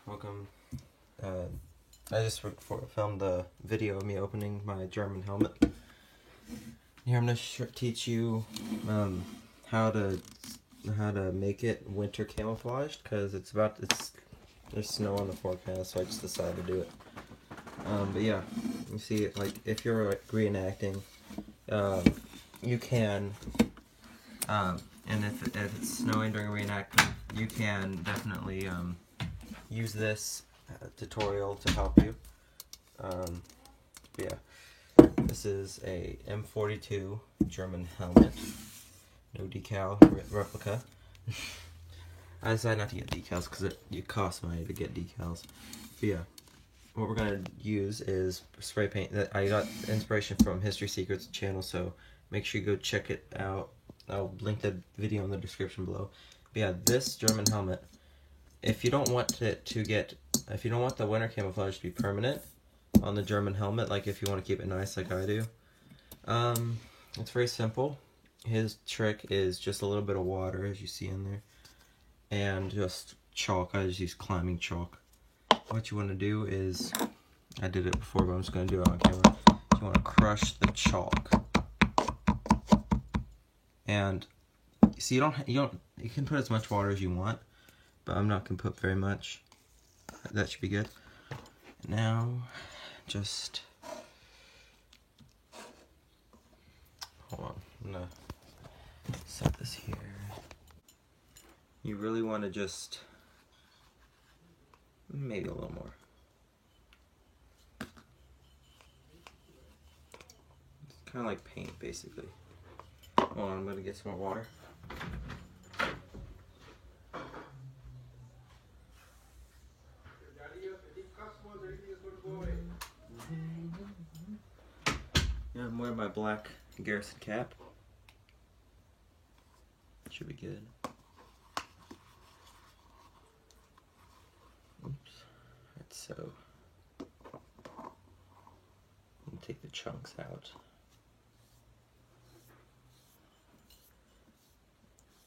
welcome. I just filmed a video of me opening my German helmet. Here I'm going to teach you how to make it winter camouflaged, because there's snow on the forecast, so I just decided to do it. But yeah, you see, like, if you're reenacting, you can, and if it's snowing during reenactment, you can definitely use this tutorial to help you. But yeah, this is a M42 German helmet, no decal replica. I decided not to get decals because it costs money to get decals. But yeah, what we're gonna use is spray paint. That I got inspiration from History Secrets channel, so make sure you go check it out. I'll link the video in the description below. But yeah, this German helmet, if you don't want the winter camouflage to be permanent on the German helmet, like if you want to keep it nice like I do, it's very simple. His trick is just a little bit of water, as you see in there, and just chalk. I just use climbing chalk. What you want to do is, I did it before, but I'm just going to do it on camera. You want to crush the chalk, and see, you can put as much water as you want, but I'm not going to put very much. That should be good. Now, just hold on. I'm gonna set this here. You really want to just maybe a little more. It's kind of like paint, basically. Hold on, I'm gonna get some more water. Yeah, I'm wearing my black Garrison cap. Should be good. Oops. Right, so take the chunks out.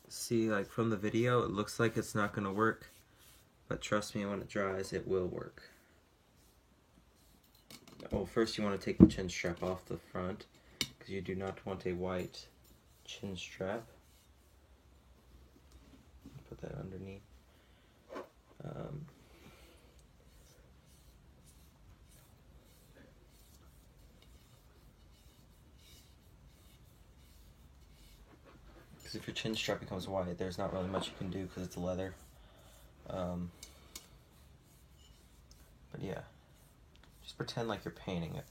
See, like from the video, it looks like it's not going to work, but trust me, when it dries, it will work. Well, first you want to take the chin strap off the front, because you do not want a white chin strap. Put that underneath. Because if your chin strap becomes white, there's not really much you can do because it's leather. But yeah, just pretend like you're painting it,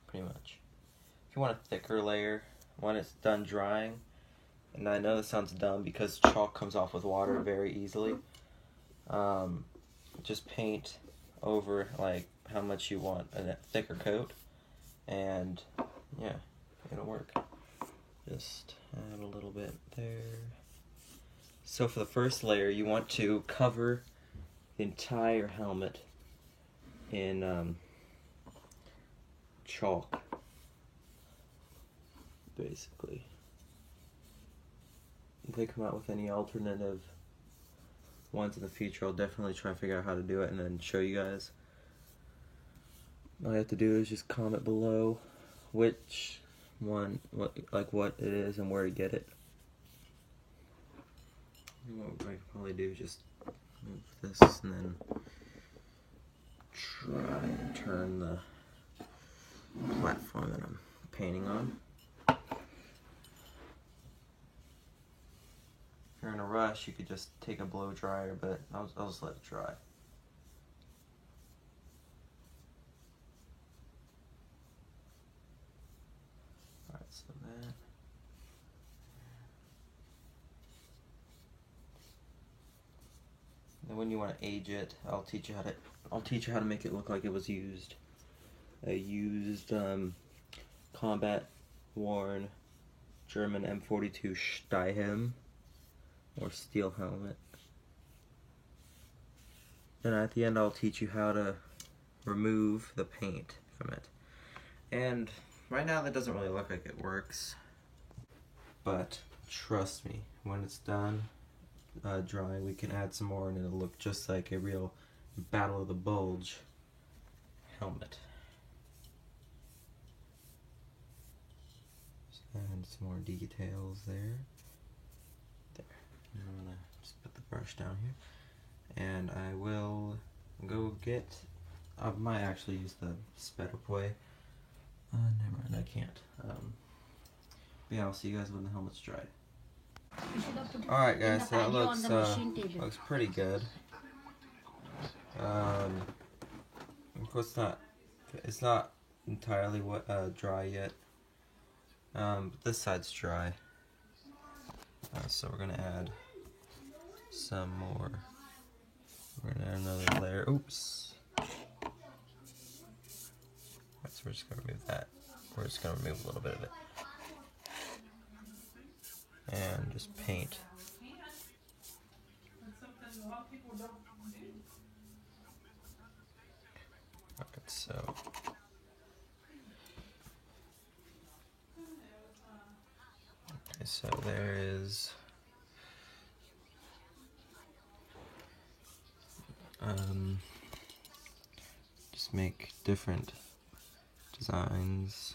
pretty much. If you want a thicker layer, when it's done drying, and I know this sounds dumb because chalk comes off with water very easily, just paint over like how much you want a thicker coat, and yeah, it'll work. Just add a little bit there. So for the first layer, you want to cover the entire helmet in chalk, basically. If they come out with any alternative ones in the future, I'll definitely try to figure out how to do it and then show you guys. All you have to do is just comment below which one, what it is and where to get it. What I can probably do is just move this and then try and turn the platform that I'm painting on. If you're in a rush, you could just take a blow dryer, but I'll just let it dry. Alright, so that. And when you want to age it, I'll teach you how to make it look like it was used. A used combat worn German M42 Steihelm or steel helmet. And at the end, I'll teach you how to remove the paint from it. And right now that doesn't really look like it works, but trust me, when it's done drying, we can add some more and it'll look just like a real Battle of the Bulge helmet. And some more details there. I'm gonna just put the brush down here, and I will go get. I might actually use the Spedapoi. Never mind, I can't. But yeah, I'll see you guys when the helmet's dried. Alright guys, so that looks pretty good. Of course it's not entirely dry yet. But this side's dry. So we're gonna add some more. We're gonna add another layer. Oops. So we're just gonna remove that. We're just gonna remove a little bit of it. And just paint. Okay, so there is just make different designs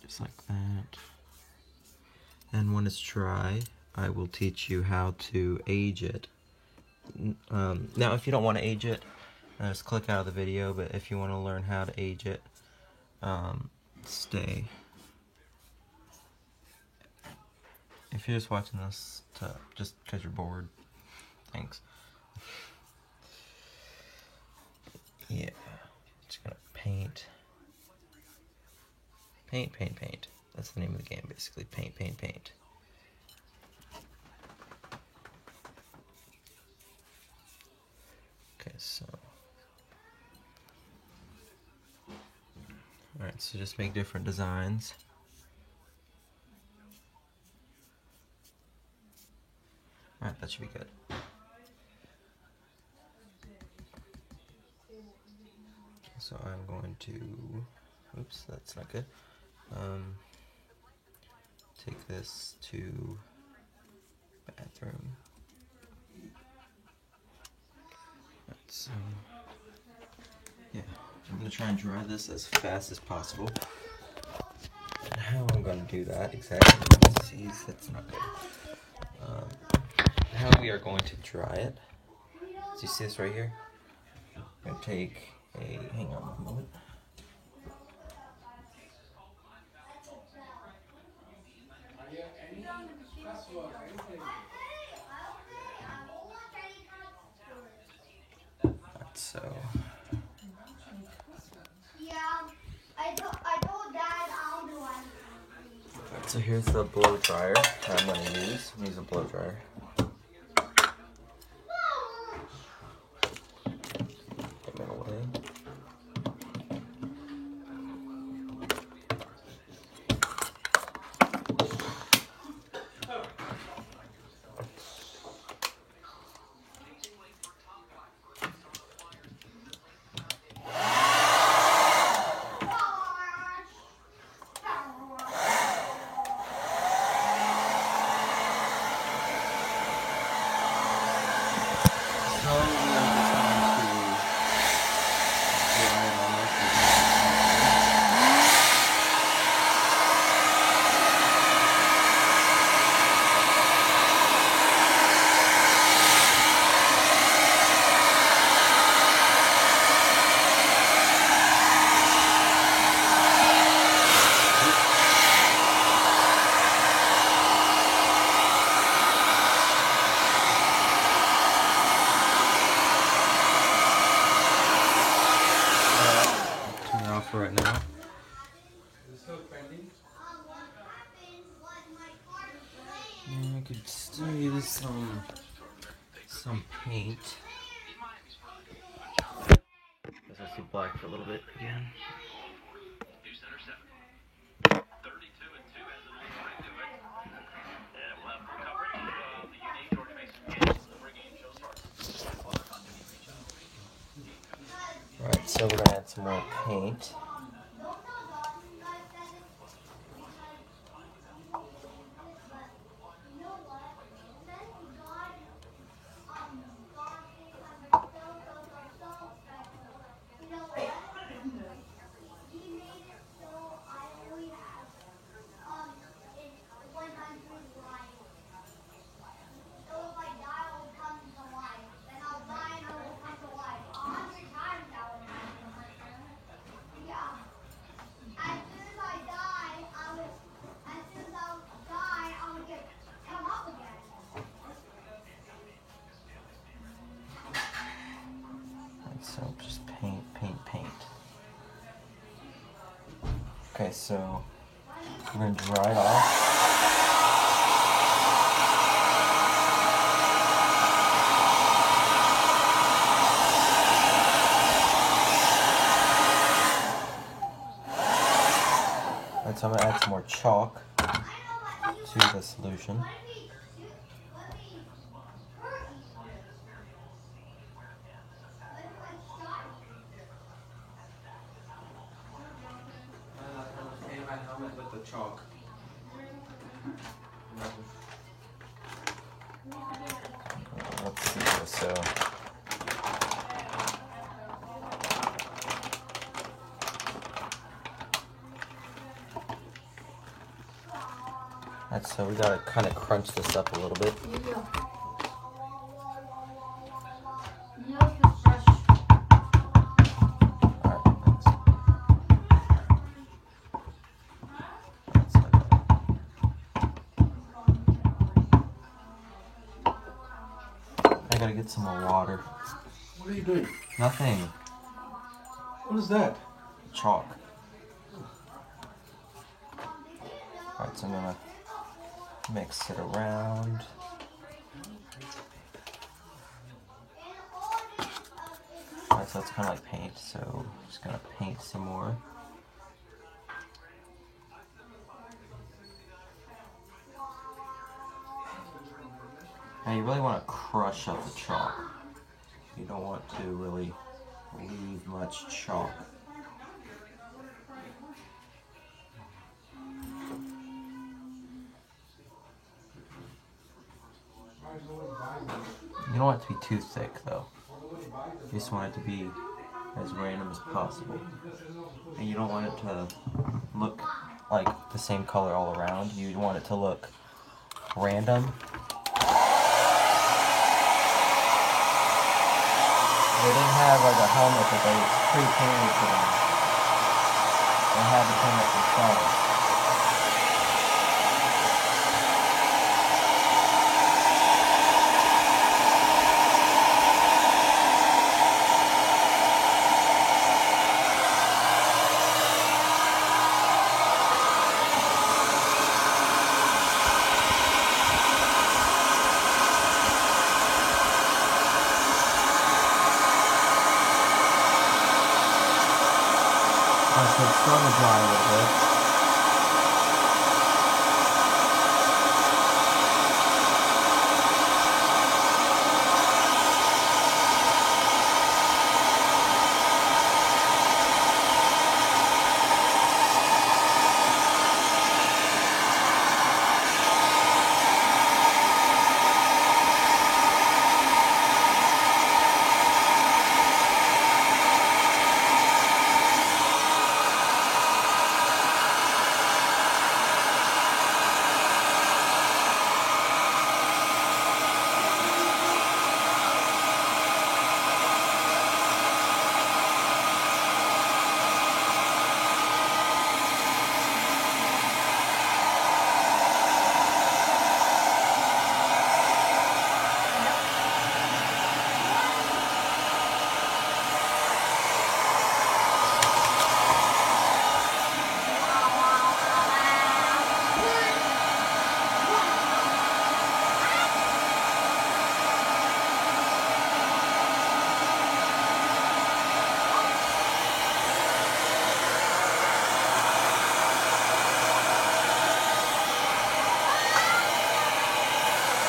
just like that. And when it's dry, I will teach you how to age it. Now if you don't want to age it, just click out of the video, but if you want to learn how to age it, stay. If you're just watching this just because you're bored, thanks. Yeah, just gonna paint. Paint, paint, paint. That's the name of the game, basically. Paint, paint, paint. Okay, so. Alright, so just make different designs. Alright, that should be good. So I'm going to, oops, that's not good. Take this to bathroom. Right, so, yeah, I'm gonna try and dry this as fast as possible. And how I'm gonna do that exactly, see, that's not good. How we are going to dry it, do you see this right here? I'm gonna take hang on a moment. So. Yeah, I told Dad I'll do one. So here's the blow dryer I'm going to use. I'm using a blow dryer. Get it away. For right now. I could still use some paint. Guess I see black for a little bit again. Alright, so we're gonna add some more paint. So just paint, paint, paint. Okay, so we're gonna dry it off. Alright, so I'm gonna add some more chalk to the solution. My helmet with the chalk. Let's see, so that's so we gotta kind of crunch this up a little bit. I gotta get some more water. What are you doing? Nothing. What is that? Chalk. Alright, so I'm gonna mix it around. Alright, so it's kind of like paint, so I'm just gonna paint some more. Now you really want to crush up the chalk. You don't want to really leave much chalk. You don't want it to be too thick though. You just want it to be as random as possible. And you don't want it to look like the same color all around. You want it to look random. They didn't have like a helmet that they pre-painted for them. They had to paint it themselves. So it's starting to dry a little bit.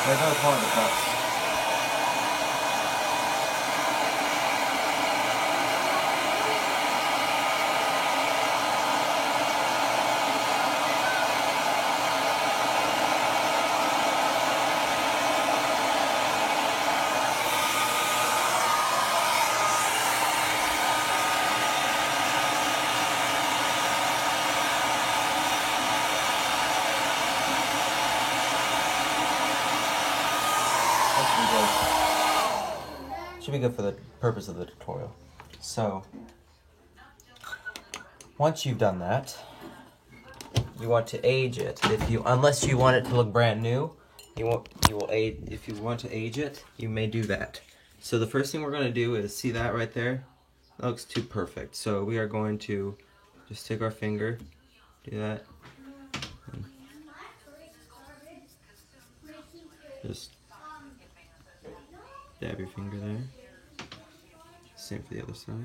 There's no point with that. Should be good for the purpose of the tutorial. So, once you've done that, you want to age it. Unless you want it to look brand new, if you want to age it, you may do that. So the first thing we're going to do is, see that right there? That looks too perfect. So we are going to just take our finger, do that, and just dab your finger there. Same for the other side.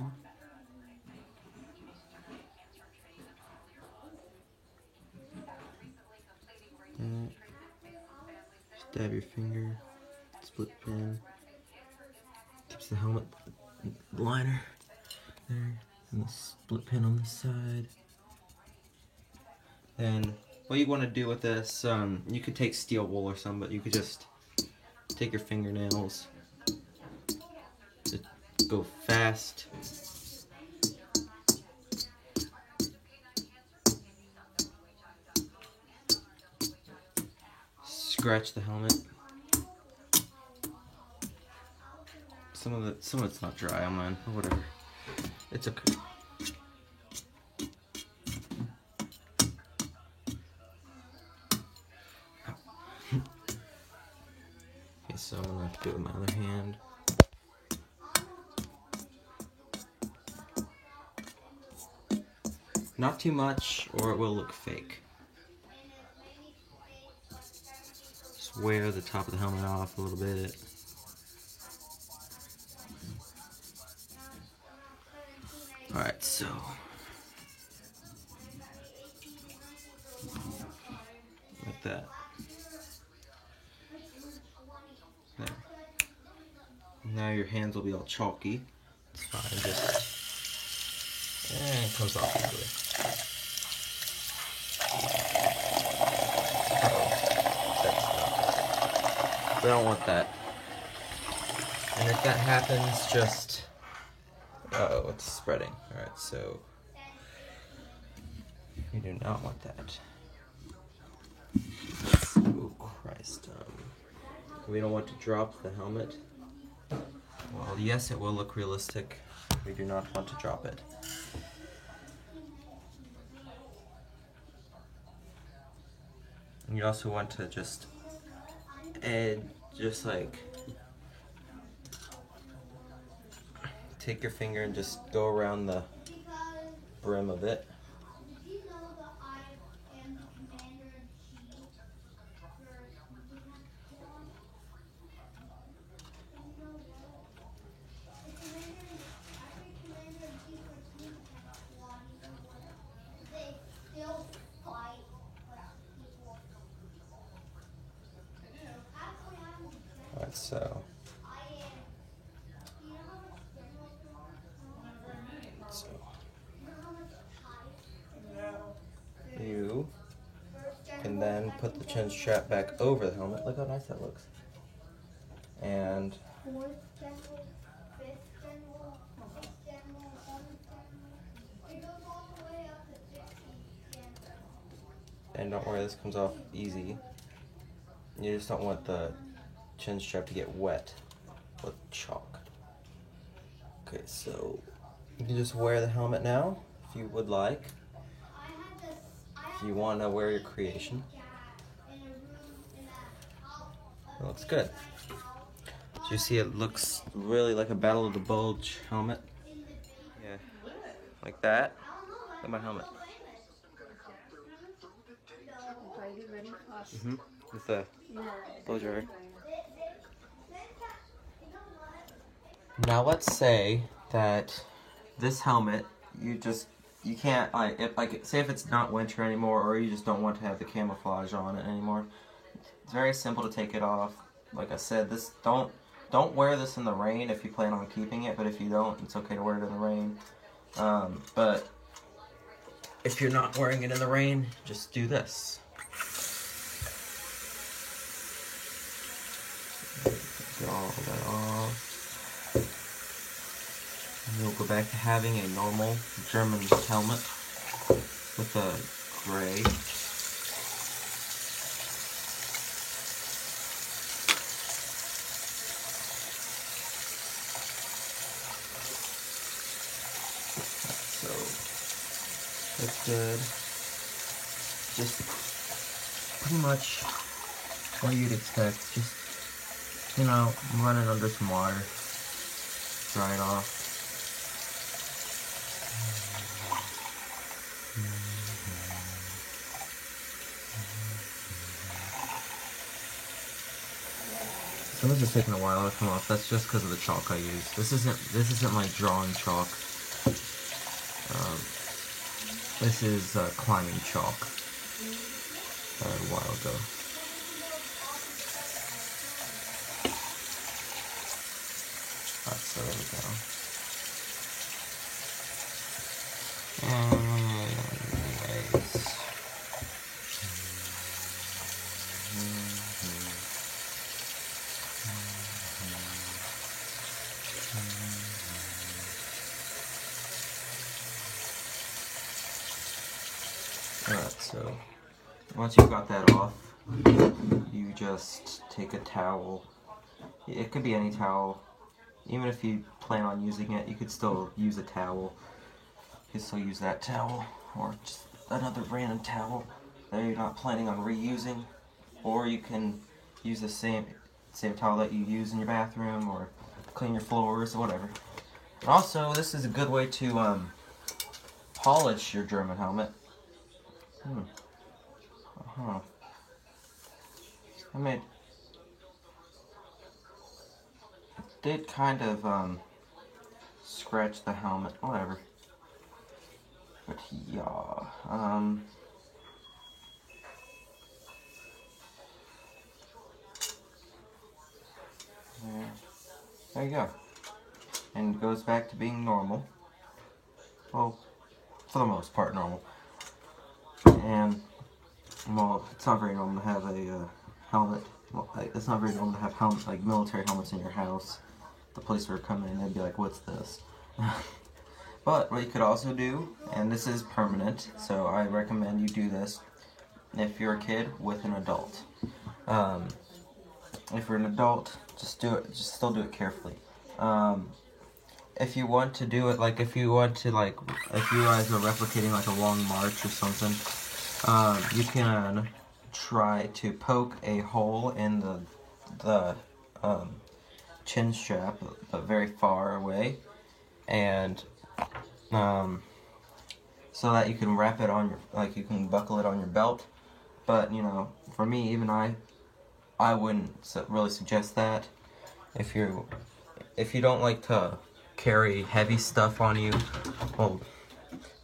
Just dab your finger, split pin. Keeps the helmet liner there, and the split pin on this side. Then what you want to do with this, you could take steel wool or something, but you could just take your fingernails, just go fast. Scratch the helmet. Some of it's not dry on mine, or whatever. It's okay. Okay, so I'm gonna do it with my other hand. Not too much, or it will look fake. Just wear the top of the helmet off a little bit. Alright, so like that. There. Now your hands will be all chalky. It's fine, just and it comes off easily. We don't want that. And if that happens, just uh-oh, it's spreading. Alright, so you do not want that. Oh Christ. We don't want to drop the helmet. Well, yes, it will look realistic. We do not want to drop it. And you also want to just like take your finger and just go around the brim of it. Alright, so you can then put the chin strap back over the helmet. Look how nice that looks. And don't worry, this comes off easy. You just don't want the chin strap to get wet with chalk. Okay, so you can just wear the helmet now if you would like. If you want to wear your creation. It looks good. So you see it looks really like a Battle of the Bulge helmet. Yeah, like that. Look at my helmet. With the blow dryer. Now let's say that this helmet, you can't, say if it's not winter anymore, or you just don't want to have the camouflage on it anymore. It's very simple to take it off. Like I said, don't wear this in the rain if you plan on keeping it, but if you don't, it's okay to wear it in the rain. But if you're not wearing it in the rain, just do this. Get all that off. And we'll go back to having a normal German helmet with a gray. So that's good. Just pretty much what you'd expect. Just, you know, run it under some water, dry it off. So this is taking a while to come off. That's just because of the chalk I used. This isn't my drawing chalk. This is climbing chalk. A while ago. Alright, so there we go. Anyways. Alright, so once you've got that off, you just take a towel. It could be any towel. Even if you plan on using it, you could still use a towel. You could still use that towel, or just another random towel that you're not planning on reusing. Or you can use the same towel that you use in your bathroom, or clean your floors, or whatever. And also, this is a good way to polish your German helmet. It did kind of scratch the helmet, whatever. But yeah, there you go. And it goes back to being normal. Well, for the most part, normal. And, well, it's not very normal to have a helmet. Well, it's not very normal to have like military helmets in your house. The police would come in and they'd be like, "What's this?" But what you could also do, and this is permanent, so I recommend you do this if you're a kid with an adult. If you're an adult, just do it. Just still do it carefully. If you want to do it, like if you guys are replicating like a long march or something, you can try to poke a hole in the chin strap, but very far away, and so that you can wrap it on your, like you can buckle it on your belt. But you know, for me, even I wouldn't really suggest that. If you don't like to carry heavy stuff on you, well,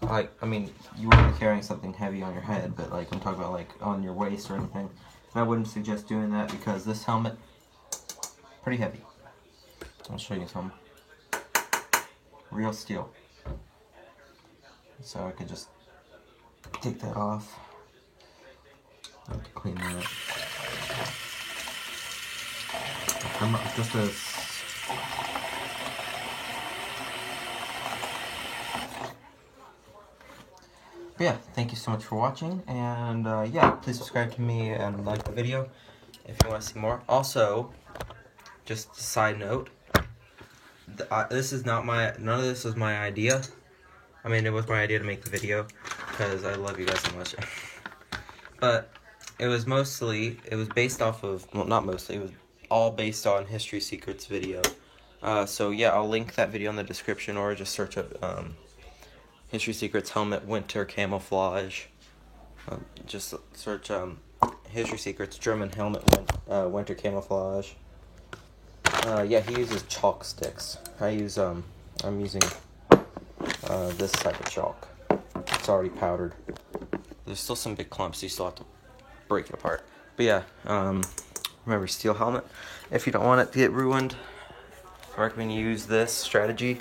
like, I mean, you wouldn't be carrying something heavy on your head, but like I'm talking about like on your waist or anything, and I wouldn't suggest doing that because this helmet, pretty heavy. I'll show you some. Real steel. So I could just take that off. I have to clean that. Just as but yeah, thank you so much for watching, and yeah, please subscribe to me and like the video if you want to see more. Also, just a side note, this is not none of this was my idea. I mean, it was my idea to make the video because I love you guys so much. But it was based off of, well, not mostly, it was all based on History Secrets video. So yeah, I'll link that video in the description, or just search up History Secrets helmet winter camouflage. Just search History Secrets German helmet winter camouflage. Yeah, he uses chalk sticks. I'm using this type of chalk. It's already powdered. There's still some big clumps, so you still have to break it apart. But yeah, remember, steel helmet. If you don't want it to get ruined, I recommend you use this strategy.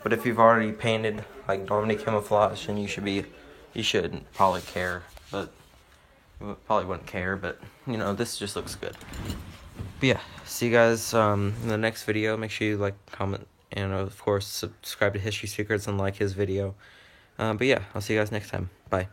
But if you've already painted like Normandy camouflage, then you shouldn't probably care. But you probably wouldn't care. But you know, this just looks good. But yeah, see you guys in the next video. Make sure you like, comment, and of course subscribe to History Secrets and like his video. But yeah, I'll see you guys next time. Bye.